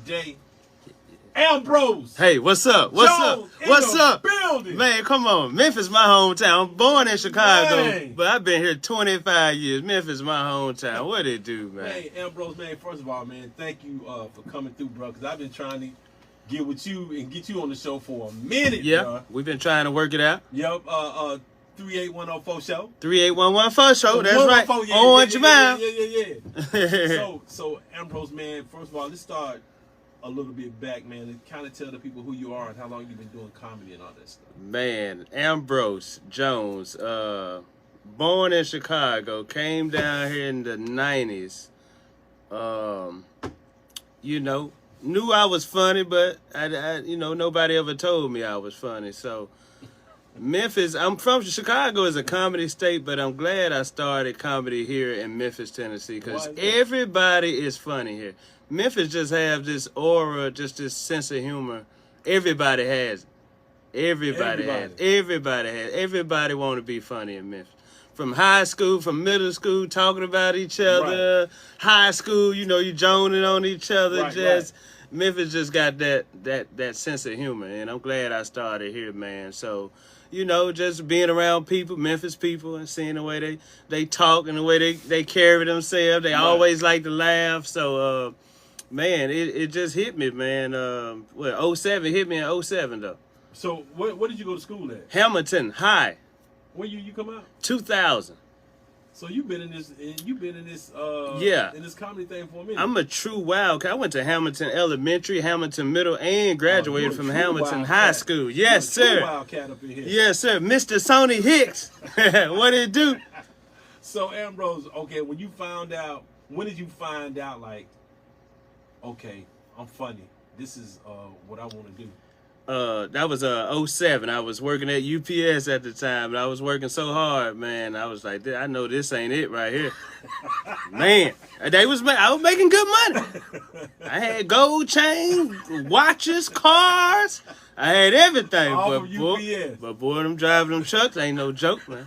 Jay. Ambrose. Hey, what's up? What's Jones up? What's up? Building. Man, come on. Memphis, my hometown. I'm born in Chicago, Man. but I've been here 25 years. Memphis, my hometown. What it do, man? Hey, Ambrose, man, first of all, man, thank you for coming through, bro, because I've been trying to get with you and get you on the show for a minute, Yeah, bro. we've been trying to work it out. Yep, 38104 show. 3811 show, that's right. Yeah, Orange Mile. Yeah. So, Ambrose, man, first of all, let's start a little bit back, man, and kind of tell the people who you are and how long you've been doing comedy and all that stuff. Man, Ambrose Jones, born in Chicago, came down here in the 90s. You know, knew I was funny, but I nobody ever told me I was funny. So Memphis, I'm from Chicago, is a comedy state, but I'm glad I started comedy here in Memphis, Tennessee, because everybody is funny here. Memphis just have this aura, just this sense of humor. Everybody has it. Everybody want to be funny in Memphis. From high school, from middle school, talking about each other. Right. High school, you joning on each other. Right. Memphis just got that sense of humor, and I'm glad I started here, man. So, just being around people, Memphis people, and seeing the way they talk and the way they carry themselves. They always like to laugh. So, man, it just hit me, man. 07 hit me in 07 though. So what did you go to school at? Hamilton High. When you come out? 2000. So you've been in this in this comedy thing for a minute. I'm a true wildcat. I went to Hamilton Elementary, Hamilton Middle, and graduated from Hamilton High School. Yes, sir. Wildcat up in here. Yes, sir. Mr. Sony Hicks. What did it do? So Ambrose, okay, when did you find out, like, okay, I'm funny. This is what I want to do. That was 07. I was working at UPS at the time, and I was working so hard, man. I was like, I know this ain't it right here. Man, I was making good money. I had gold chains, watches, cars. I had everything. All from UPS. But boy, them driving them trucks ain't no joke, man.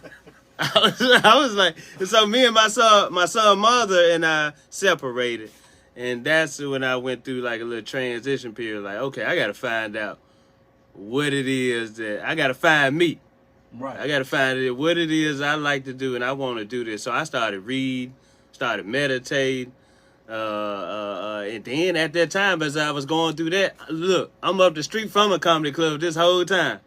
I was like, so me and my son mother and I separated. And that's when I went through like a little transition period. Like, okay, I got to find out what it is that I got to find me. Right. I got to find what it is I like to do, and I want to do this. So I started reading, started meditating. And then at that time, as I was going through that, look, I'm up the street from a comedy club this whole time.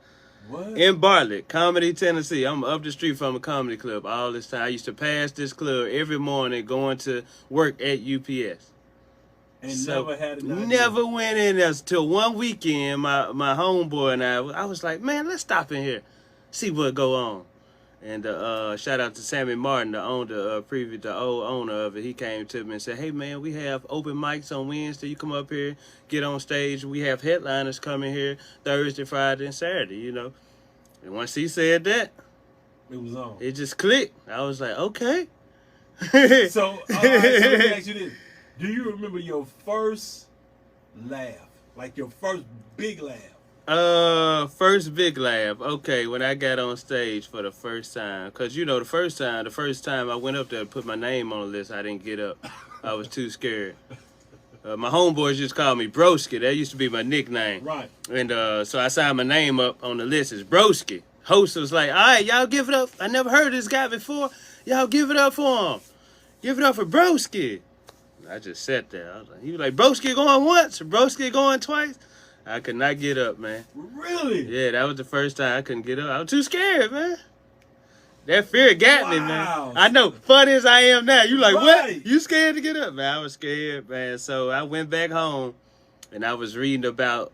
What? In Bartlett, Comedy, Tennessee. I'm up the street from a comedy club all this time. I used to pass this club every morning going to work at UPS. And never had an idea. Never went in there till one weekend. My homeboy and I was like, man, let's stop in here, see what go on. And shout out to Sammy Martin, the old owner of it. He came to me and said, hey man, we have open mics on Wednesday. You come up here, get on stage. We have headliners coming here Thursday, Friday, and Saturday. And once he said that, it was on. It just clicked. I was like, okay. So let me ask you this. Do you remember your first laugh? Like your first big laugh? First big laugh. Okay, when I got on stage for the first time. Because, the first time I went up there to put my name on the list, I didn't get up. I was too scared. My homeboys just called me Broski. That used to be my nickname. Right. And so I signed my name up on the list as Broski. Host was like, all right, y'all give it up. I never heard this guy before. Y'all give it up for him. Give it up for Broski. I just sat there. He was like, Broski going once, Broski going twice. I could not get up, man. Really? Yeah, that was the first time I couldn't get up. I was too scared, man. That fear got me, man. I know, funny as I am now, you like, what? You scared to get up? Man, I was scared, man. So I went back home, and I was reading about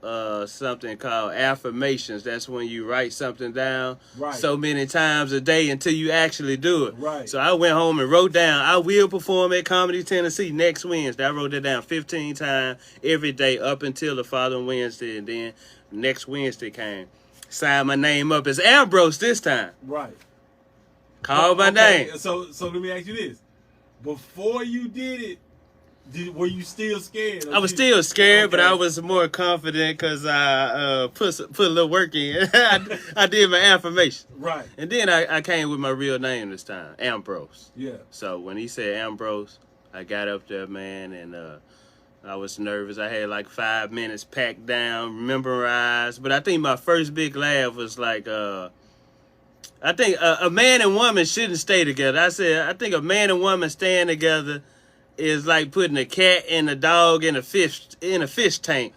something called affirmations. That's when you write something down so many times a day until you actually do it. Right. So I went home and wrote down, I will perform at Comedy Tennessee next Wednesday. I wrote that down 15 times every day up until the following Wednesday. And then next Wednesday came. Signed my name up as Ambrose this time. Right. Called my name. So let me ask you this. Before you did it, were you still scared? I was still scared, but I was more confident because I put a little work in. I did my affirmation. Right. And then I came with my real name this time, Ambrose. Yeah. So when he said Ambrose, I got up there, man, and I was nervous. I had like 5 minutes packed down, memorized. But I think my first big laugh was like, I think a man and woman shouldn't stay together. I think a man and woman staying together is like putting a cat and a dog in a fish tank.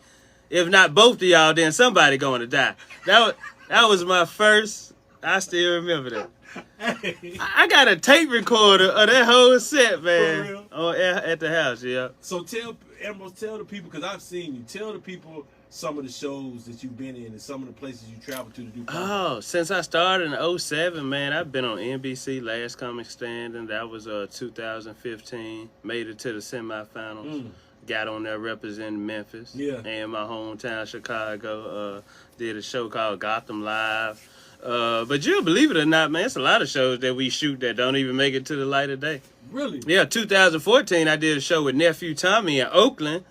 If not both of y'all, then somebody going to die. That was my first. I still remember that. Hey. I got a tape recorder of that whole set, man. At the house, yeah. So tell the people, because I've seen you. Tell the people some of the shows that you've been in and some of the places you traveled to do comedy. Oh, since I started in 2007, man, I've been on NBC, Last Comic Standing. That was 2015. Made it to the semifinals. Got on there representing Memphis. Yeah. And my hometown, Chicago. Did a show called Gotham Live. But you'll believe it or not, man, it's a lot of shows that we shoot that don't even make it to the light of day. Really? Yeah, 2014, I did a show with Nephew Tommy in Oakland.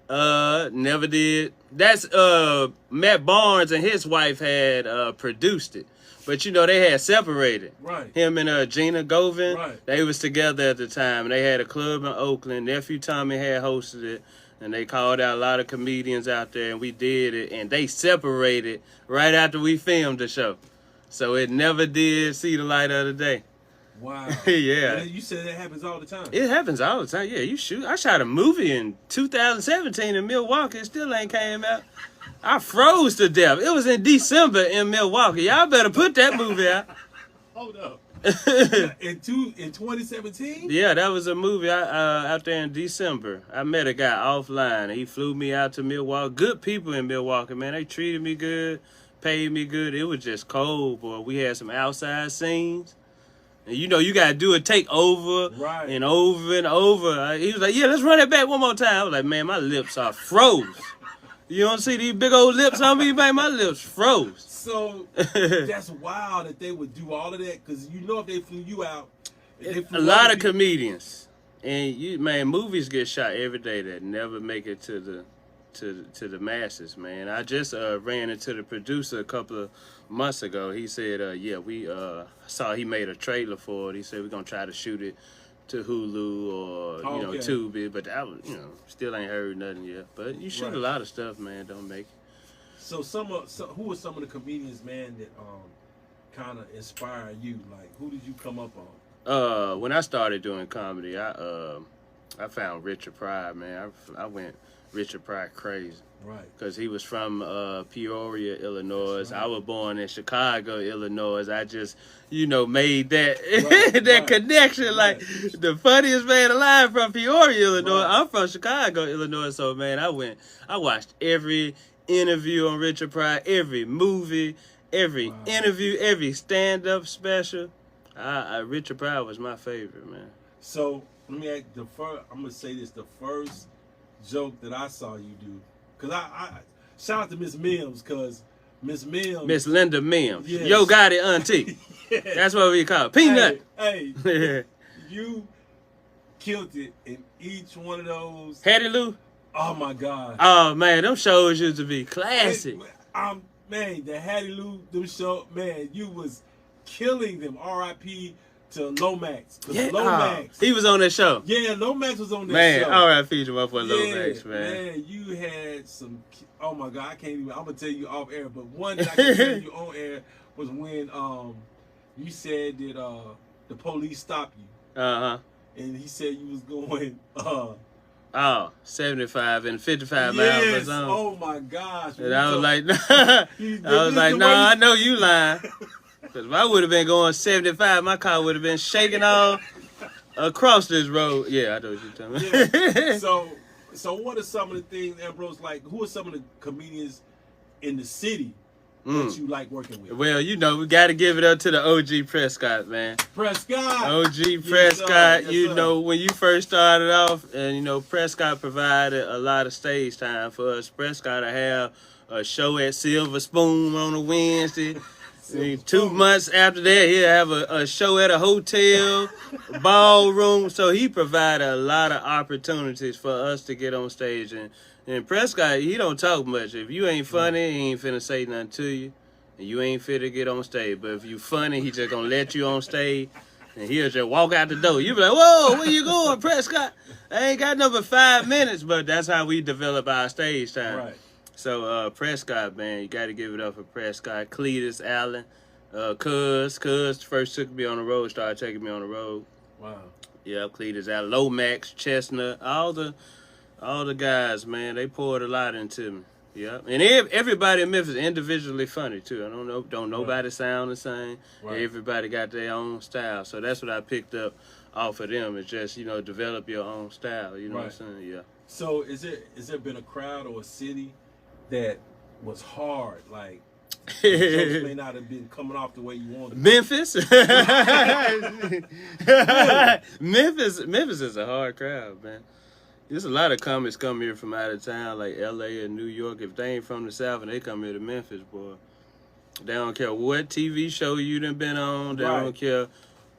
Never did. That's Matt Barnes and his wife had produced it. But you know, they had separated. Right. Him and Gina Govin. Right. They was together at the time. And they had a club in Oakland. Nephew Tommy had hosted it. And they called out a lot of comedians out there, and we did it. And they separated right after we filmed the show. So it never did see the light of the day. Wow. Yeah. You said that happens all the time. It happens all the time. Yeah, you shoot. I shot a movie in 2017 in Milwaukee. It still ain't came out. I froze to death. It was in December in Milwaukee. Y'all better put that movie out. Hold up. in 2017? Yeah, that was a movie out there in December. I met a guy offline. He flew me out to Milwaukee. Good people in Milwaukee, man. They treated me good, paid me good. It was just cold, boy. We had some outside scenes. And you know, you got to do a take over and over and over. He was like, yeah, let's run it back one more time. I was like, man, my lips are froze. You don't see these big old lips on me, man? My lips froze. So that's wild that they would do all of that, because you know if they flew you out. A lot of comedians. And movies get shot every day that never make it to the masses, man. I just ran into the producer a couple of months ago. He said, we saw he made a trailer for it. He said we're gonna try to shoot it to Hulu or Tubi, but that was, still ain't heard nothing yet. But you shoot a lot of stuff, man. Don't make it. So who are some of the comedians, man, that kind of inspire you? Like, who did you come up on? When I started doing comedy, I found Richard Pryor, man. I went Richard Pryor crazy. Right. Because he was from Peoria, Illinois. Right. I was born in Chicago, Illinois. I just, made that that connection. Right. Like, the funniest man alive from Peoria, Illinois. Right. I'm from Chicago, Illinois. So, man, I watched every interview on Richard Pryor, every movie, every interview, every stand-up special. Richard Pryor was my favorite, man. So, let me ask I'm going to say this, the first joke that I saw you do, because I shout out to Miss Mims, because Miss Linda Mims, yes. Yo got it, auntie. Yeah. That's what we call it. Peanut. Hey, you killed it in each one of those. Hattie Lou. Oh my God. Oh man, them shows used to be classic. Man, the Hattie Lou, them show, man, you was killing them. R.I.P. to Lomax. Yeah, Lomax. He was on that show. Yeah, Lomax was on that show. Man, R.I.P. to my boy Lomax, man. Man, you had some, oh my God, I can't even, I'm going to tell you off air, but one that I can tell you on air was when you said that the police stopped you. Uh-huh. And he said you was going, 75 and 55 miles per zone. Oh my gosh. And I was like, no, I know you lying. Because if I would have been going 75, my car would have been shaking all across this road. Yeah, I know what you're talking about. Yeah. So what are some of the things, Ambrose, like, who are some of the comedians in the city that you like working with? Well, we got to give it up to the OG Prescott, man. Prescott. OG Prescott, yes, sir. When you first started off, and, Prescott provided a lot of stage time for us. Prescott to have a show at Silver Spoon on a Wednesday. 2 months after that, he'll have a show at a hotel, ballroom. So he provided a lot of opportunities for us to get on stage. And Prescott, he don't talk much. If you ain't funny, he ain't finna say nothing to you. And you ain't fit to get on stage. But if you funny, he just gonna let you on stage. And he'll just walk out the door. You be like, whoa, where you going, Prescott? I ain't got no but 5 minutes, but that's how we develop our stage time. Right. So Prescott, man, you got to give it up for Prescott. Cletus Allen, Cuz first took me on the road, started taking me on the road. Wow. Yeah, Cletus Allen, Lomax, Chestnut, all the guys, man, they poured a lot into me. Yeah, and everybody in Memphis individually funny too. I don't nobody sound the same. Right. Everybody got their own style, so that's what I picked up off of them. It's just develop your own style. You know what I'm saying? Yeah. So is there been a crowd or a city that was hard, like jokes may not have been coming off the way you wanted? Memphis. Memphis is a hard crowd, man. There's a lot of comics come here from out of town, like L.A. and New York. If they ain't from the South and they come here to Memphis, boy, they don't care what TV show you done been on. They don't care.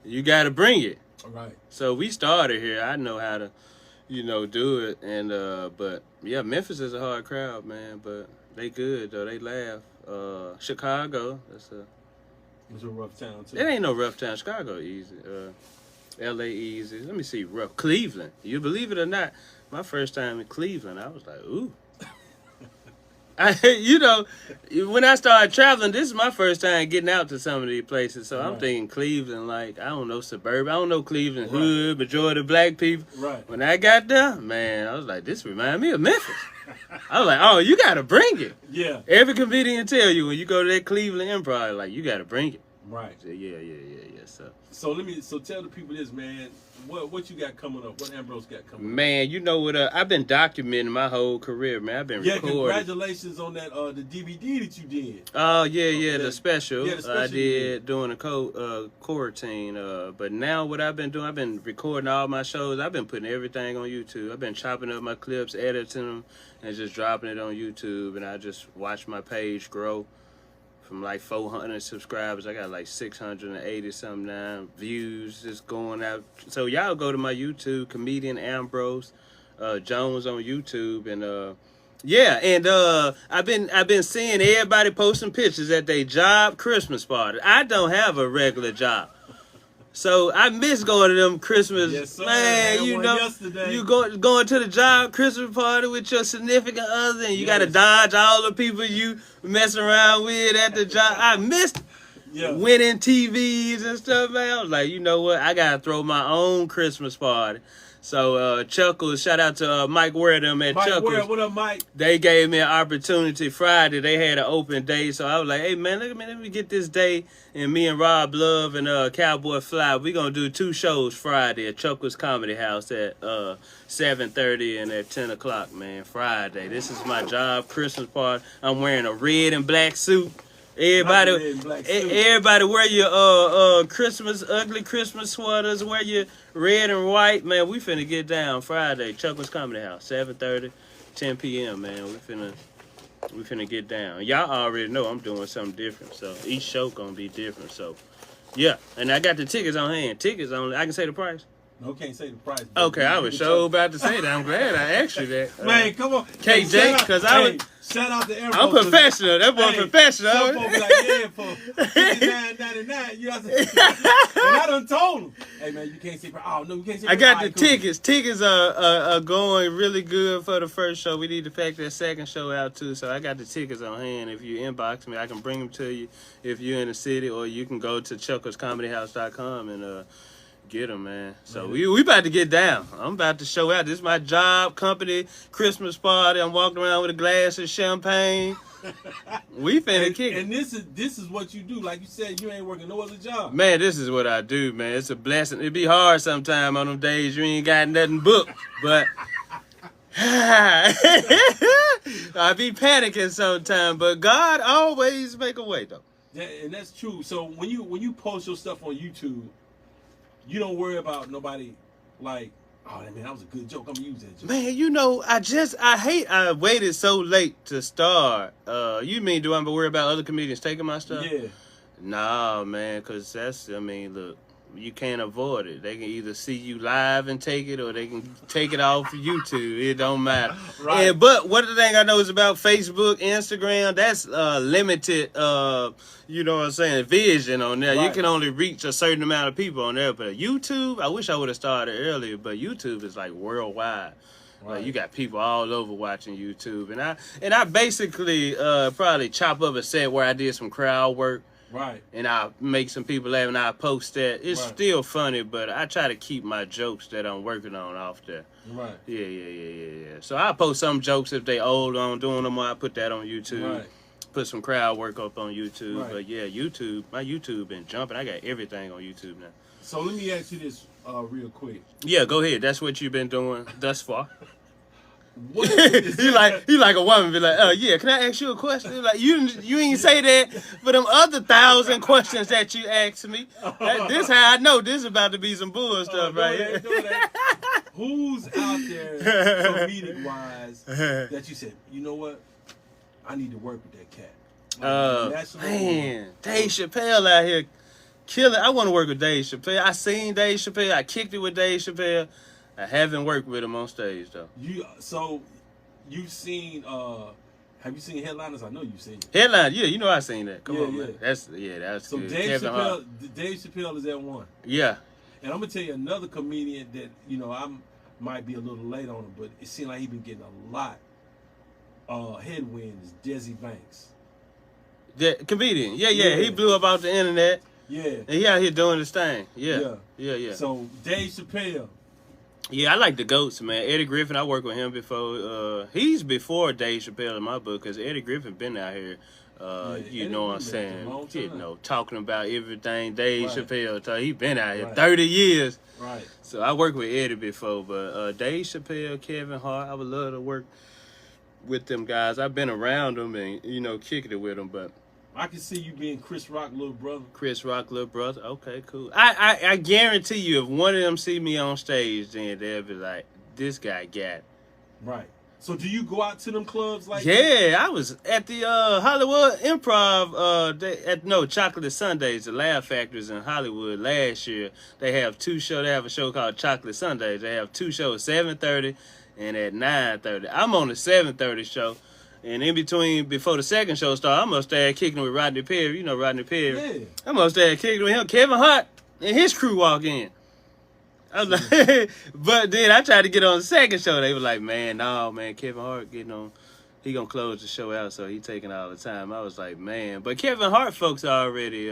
You got to bring it. Right. So we started here. I know how to, do it. And but yeah, Memphis is a hard crowd, man. But they good though. They laugh. Chicago, it's a rough town too. It ain't no rough town. Chicago easy. L.A. easy. Let me see. Rough. Cleveland. You believe it or not? My first time in Cleveland, I was like, ooh. When I started traveling, this is my first time getting out to some of these places. So I'm thinking Cleveland, like, I don't know, suburban. I don't know Cleveland hood, majority of black people. Right. When I got there, man, I was like, this reminds me of Memphis. I was like, oh, you got to bring it. Yeah. Every comedian tell you when you go to that Cleveland Improv, like, you got to bring it. Right. So, yeah. So tell the people this, man. What you got coming up? What Ambrose got coming up? Man, you know what? I've been documenting my whole career, man. I've been recording. Congratulations on that the DVD that you did. Oh yeah, the special. Yeah, the special I did during the quarantine. But now what I've been doing, I've been recording all my shows. I've been putting everything on YouTube. I've been chopping up my clips, editing them, and just dropping it on YouTube. And I just watch my page grow. From like 400 subscribers, I got like 680 something now. Views just going out. So y'all go to my YouTube, Comedian Ambrose Jones on YouTube, and I've been seeing everybody posting pictures at their job Christmas party. I don't have a regular job. So I miss going to them Christmas, yes, sir. Man. You going to the job Christmas party with your significant other, and you got to dodge all the people you messing around with at the job. I missed winning TVs and stuff, man. I was like, you know what? I gotta throw my own Christmas party. So Chuckles, shout out to Mike Ware them at Chuckles. Ware, what up, Mike? They gave me an opportunity Friday. They had an open day, so I was like, hey man, let me get this day. And me and Rob Love and Cowboy Fly, we gonna do 2 shows Friday at Chuckles Comedy House at 7:30 and at 10 o'clock, man. Friday. This is my job Christmas party. I'm wearing a red and black suit. Everybody wear your ugly Christmas sweaters, wear your red and white, man. We finna get down Friday, Chuckles Comedy House, 7:30, 10 p.m., man. We finna get down. Y'all already know I'm doing something different, so each show gonna be different. So yeah, and I got the tickets on hand. Tickets on. I can say the price. No, can't say the price. Okay, I was so about to say that. I'm glad I asked you that. Man, come on. KJ, because shout out to Ambrose. I'm professional. That boy professional. Some folks like, for $59.99, you have to. And I done told him, hey man, you can't say. Oh no, you can't say. I got the tickets. Tickets are going really good for the first show. We need to pack that second show out too. So I got the tickets on hand. If you inbox me, I can bring them to you. If you're in the city, or you can go to chucklescomedyhouse.com and get them, man. So we about to get down. I'm about to show out. This is my job, company, Christmas party. I'm walking around with a glass of champagne. We finna kick it. And this is what you do. Like you said, you ain't working no other job. Man, this is what I do, man. It's a blessing. It be hard sometime on them days you ain't got nothing booked, but I be panicking sometime. But God always make a way, though. Yeah, and that's true. So when you post your stuff on YouTube, you don't worry about nobody like, oh man, that was a good joke. I'm gonna use that joke. Man, I waited so late to start. You mean do I worry about other comedians taking my stuff? Yeah. Nah, man, cause look, you can't avoid it. They can either see you live and take it, or they can take it off YouTube. It don't matter. Right. And, but one of the things I know is about Facebook, Instagram, that's limited, you know what I'm saying, vision on there. Right. You can only reach a certain amount of people on there. But YouTube, I wish I would have started earlier, but YouTube is like worldwide. Right. Like, you got people all over watching YouTube. And I basically probably chop up a set where I did some crowd work. Right. And I make some people laugh and I post that. It's still funny, but I try to keep my jokes that I'm working on off there. Right. Yeah. So I post some jokes if they old on doing them, I put that on YouTube. Right. Put some crowd work up on YouTube. Right. But yeah, YouTube, my YouTube been jumping. I got everything on YouTube now. So let me ask you this real quick. Yeah, go ahead. That's what you've been doing thus far. What you like a woman be like, yeah, can I ask you a question? Like, you ain't say that for them other 1,000 questions that you asked me. This how I know this is about to be some bull stuff right here. Who's out there comedic wise that you said, you know what, I need to work with that cat? Man, Dave Chappelle out here killing. I want to work with Dave Chappelle. I seen Dave Chappelle. I kicked it with Dave Chappelle. I haven't worked with him on stage though. You've seen have you seen Headliners? I know you've seen it. Headliners, yeah, you know I seen that. Come on, man. That's so good. Dave Chappelle is at one. Yeah. And I'm gonna tell you another comedian that, you know, I might be a little late on him, but it seems like he's been getting a lot headwind is Desi Banks. The comedian. Yeah. He blew up out the internet. Yeah. And he out here doing his thing. Yeah. So Dave Chappelle. Yeah, I like the GOATs, man. Eddie Griffin, I worked with him before. He's before Dave Chappelle in my book, because Eddie Griffin been out here, you know what I'm saying, you know, talking about everything Dave Chappelle. He been out here 30 years. Right. So I worked with Eddie before, but Dave Chappelle, Kevin Hart, I would love to work with them guys. I've been around them and, you know, kicking it with them, but I can see you being Chris Rock little brother. Chris Rock little brother. Okay, cool. I guarantee you, if one of them see me on stage, then they'll be like, "This guy got it." Right. So do you go out to them clubs like? Yeah, I was at the Hollywood Improv. Chocolate Sundays, the Laugh Factories in Hollywood last year. They have two shows. They have a show called Chocolate Sundays. They have two shows, 7:30 and at 9:30. I'm on the 7:30 show. And in between, before the second show started, I'm going to start kicking with Rodney Perry. You know Rodney Perry. Yeah. I'm going to start kicking with him. Kevin Hart and his crew walk in. I was like, but then I tried to get on the second show. They were like, man, Kevin Hart getting on. He going to close the show out, so he taking all the time. I was like, man. But Kevin Hart folks already,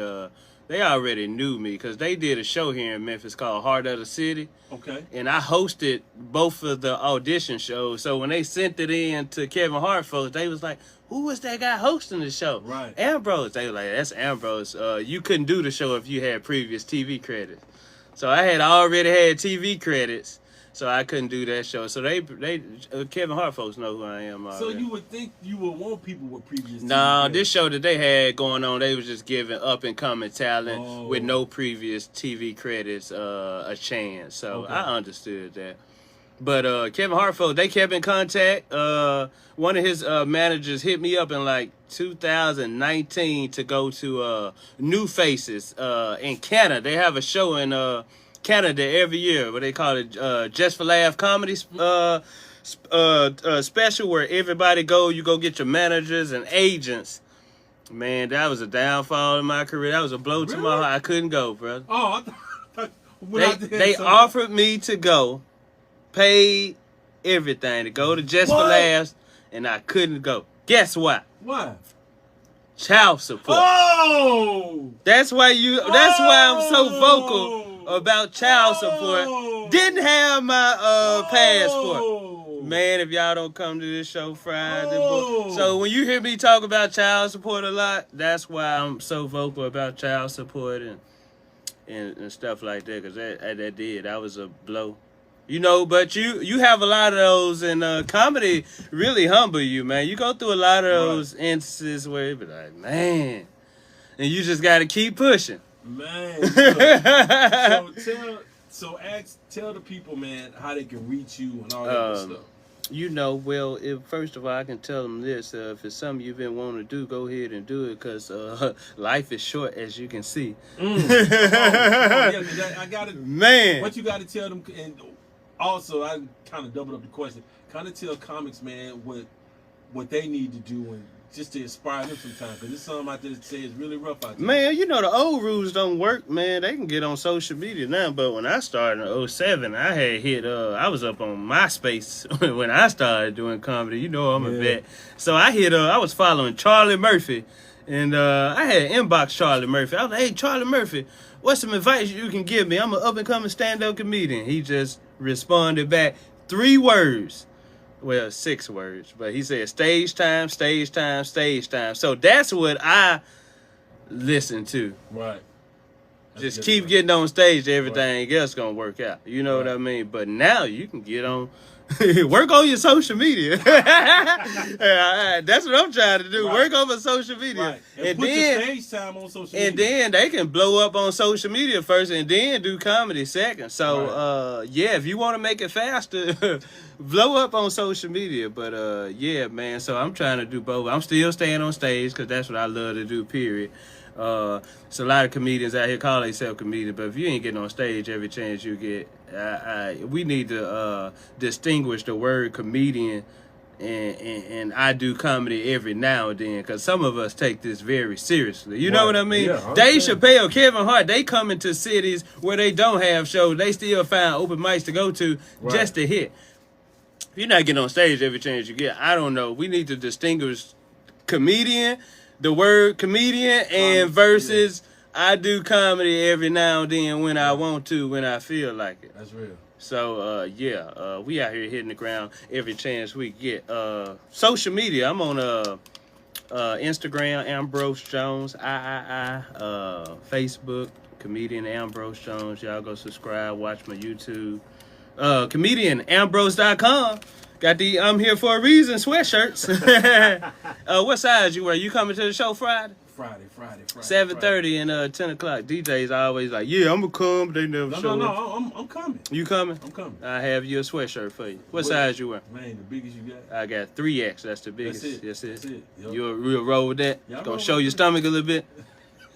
they already knew me, because they did a show here in Memphis called Heart of the City. Okay. And I hosted both of the audition shows. So when they sent it in to Kevin Hart folks, they was like, who was that guy hosting the show? Right. Ambrose. They were like, that's Ambrose. You couldn't do the show if you had previous TV credits. So I had already had TV credits, so I couldn't do that show. So they Kevin Hart folks know who I am already. So you would think you would want people with previous TV credits. This show that they had going on, they was just giving up and coming talent with no previous TV credits a chance. So I understood that. But Kevin Hart folks, they kept in contact. One of his managers hit me up in like 2019 to go to New Faces in Canada. They have a show in Canada every year, what they call it, Just for Laugh comedy special, where everybody you go get your managers and agents. Man, that was a downfall in my career. That was a blow to my heart. I couldn't go, brother. Oh, I thought they offered me to go, paid everything to go to Just for Laughs, and I couldn't go. Guess why? Why? Child support. Oh! That's why I'm so vocal about child support. Didn't have my passport. Man, if y'all don't come to this show Friday. So when you hear me talk about child support a lot, that's why I'm so vocal about child support and stuff like that, because that was a blow. You know, but you have a lot of those, and comedy really humble you, man. You go through a lot of those instances where it be like, man, and you just got to keep pushing. Man, tell the people, man, how they can reach you and all that good stuff. You know, well, if first of all, I can tell them this: if it's something you've been wanting to do, go ahead and do it, because life is short, as you can see. Come on. Yeah, I got to. Man, What you got to tell them, and also I kind of doubled up the question. Kind of tell comics, man, what they need to do and just to inspire them sometimes, because there's something out there that say it's really rough out there. Man, you know the old rules don't work, man. They can get on social media now, but when I started in 07, I had hit, I was up on MySpace when I started doing comedy. You know I'm a vet. So I hit, I was following Charlie Murphy, and I had inbox Charlie Murphy. I was like, hey, Charlie Murphy, what's some advice you can give me? I'm an up-and-coming stand-up comedian. He just responded back 3 words. Well, 6 words, but he said stage time, stage time, stage time. So that's what I listen to. Right. Just keep getting on stage, everything else gonna work out. You know what I mean? But now you can get on, work on your social media. That's what I'm trying to do. Right. Work on my social media. Right. And put then, your stage time on social media. and then they can blow up on social media first and then do comedy second. So, yeah, if you want to make it faster, blow up on social media. But, yeah, man, so I'm trying to do both. I'm still staying on stage because that's what I love to do, period. So a lot of comedians out here call themselves comedians, but if you ain't getting on stage every chance you get, we need to distinguish the word comedian and I do comedy every now and then, because some of us take this very seriously. You know what I mean? Yeah, Dave Chappelle, Kevin Hart, they come into cities where they don't have shows. They still find open mics to go to just to hit. If you're not getting on stage every chance you get, I don't know. We need to distinguish comedian, the word comedian, and versus I do comedy every now and then when I want to, when I feel like it. That's real. So, we out here hitting the ground every chance we get. Social media, I'm on Instagram, Ambrose Jones, Facebook, Comedian Ambrose Jones. Y'all go subscribe, watch my YouTube. ComedianAmbrose.com. Got the I'm Here For a Reason sweatshirts. What size you wear? You coming to the show Friday? Friday. 7:30 and 10 o'clock. DJ's always like, yeah, I'm going to come, but they never show up. No, I'm coming. You coming? I'm coming. I have you a sweatshirt for you. What size you wear? Man, the biggest you got? I got 3X. That's the biggest. That's it. Yep. You'll roll with that? Yeah, Gonna show your stomach a little bit?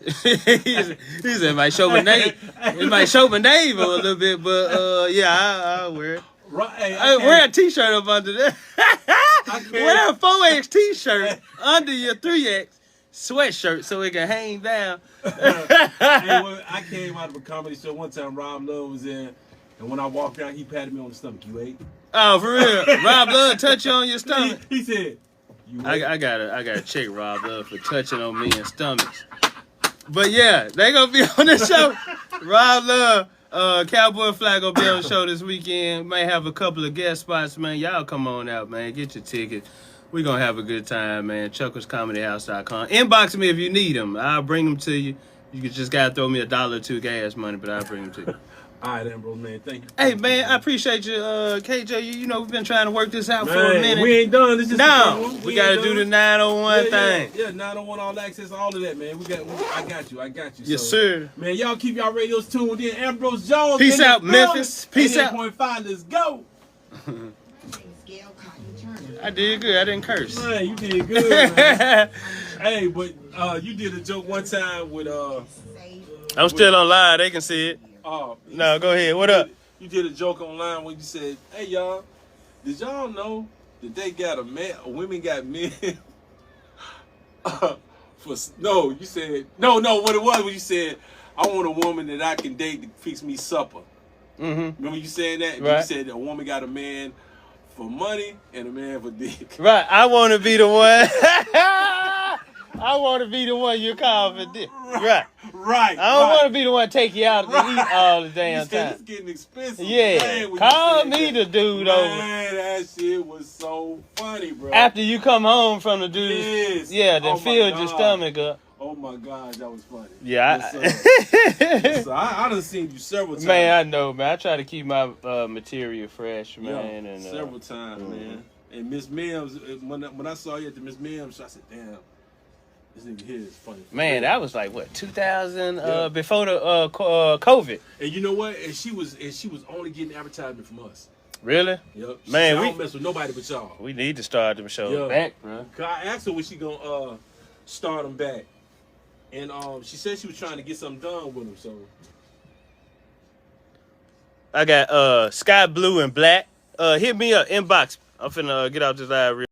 he said it might show my name. It might show my name a little bit, but yeah, I'll wear it. Right, hey, wear a t-shirt up under that. Wear a 4X t-shirt under your 3X sweatshirt so it can hang down. I came out of a comedy show one time. Rob Love was there, and when I walked out, he patted me on the stomach. You ate? Oh, for real? Rob Love touch you on your stomach? He said, "You ate?" I gotta check Rob Love for touching on me and stomachs. But yeah, they gonna be on the show. Rob Love. Cowboy Flag gonna be on the show this weekend. May have a couple of guest spots, man. Y'all come on out, man. Get your ticket. We gonna have a good time, man. Chuckle'sComedyHouse.com. Inbox me if you need them. I'll bring them to you. You just gotta throw me $1 or $2 gas money, but I'll bring them to you. All right, Ambrose, man. Thank you. Hey, man, I appreciate you, KJ. You know, we've been trying to work this out for a minute. We ain't done. This is we got to do the 901 thing. Yeah, 901 all access, all of that, man. I got you. Yes, sir. Man, y'all keep y'all radios tuned in. Ambrose Jones. Peace out, Memphis. Peace out. 88.5, let's go. I did good. I didn't curse. Man, you did good, man. Hey, but you did a joke one time with I'm still on live. They can see it. No, go ahead. What up? You did a joke online when you said, "Hey, y'all, did y'all know that they got women got men?" You said no. What it was when you said, "I want a woman that I can date to fix me supper." Mm-hmm. Remember you saying that? Right. You said a woman got a man for money and a man for dick. Right. I want to be the one. I want to be the one you call for dick. Right. Right. I don't want to be the one to take you out to eat all the damn time. It's getting expensive. Yeah. Man, call me the dude over. Man, that shit was so funny, bro. After you come home from the dude. Yes. Yeah, then filled your stomach up. Oh my God, that was funny. Yeah. Yes, I done seen you several times. Man, I know, man. I try to keep my material fresh, man. And several times, man. And Miss Mims, when I saw you at the Miss Mims, I said, damn. This nigga here is funny. Man, that was like what 2000 before the COVID. And you know what? And she was only getting advertisement from us. Really? Yep. She Man, said, I we don't mess with nobody but y'all. we need to start them shows Yeah. back, bro. I asked her when she gonna start them back, and she said she was trying to get something done with them. So I got sky blue and black. Hit me up, inbox. I'm finna get out this live real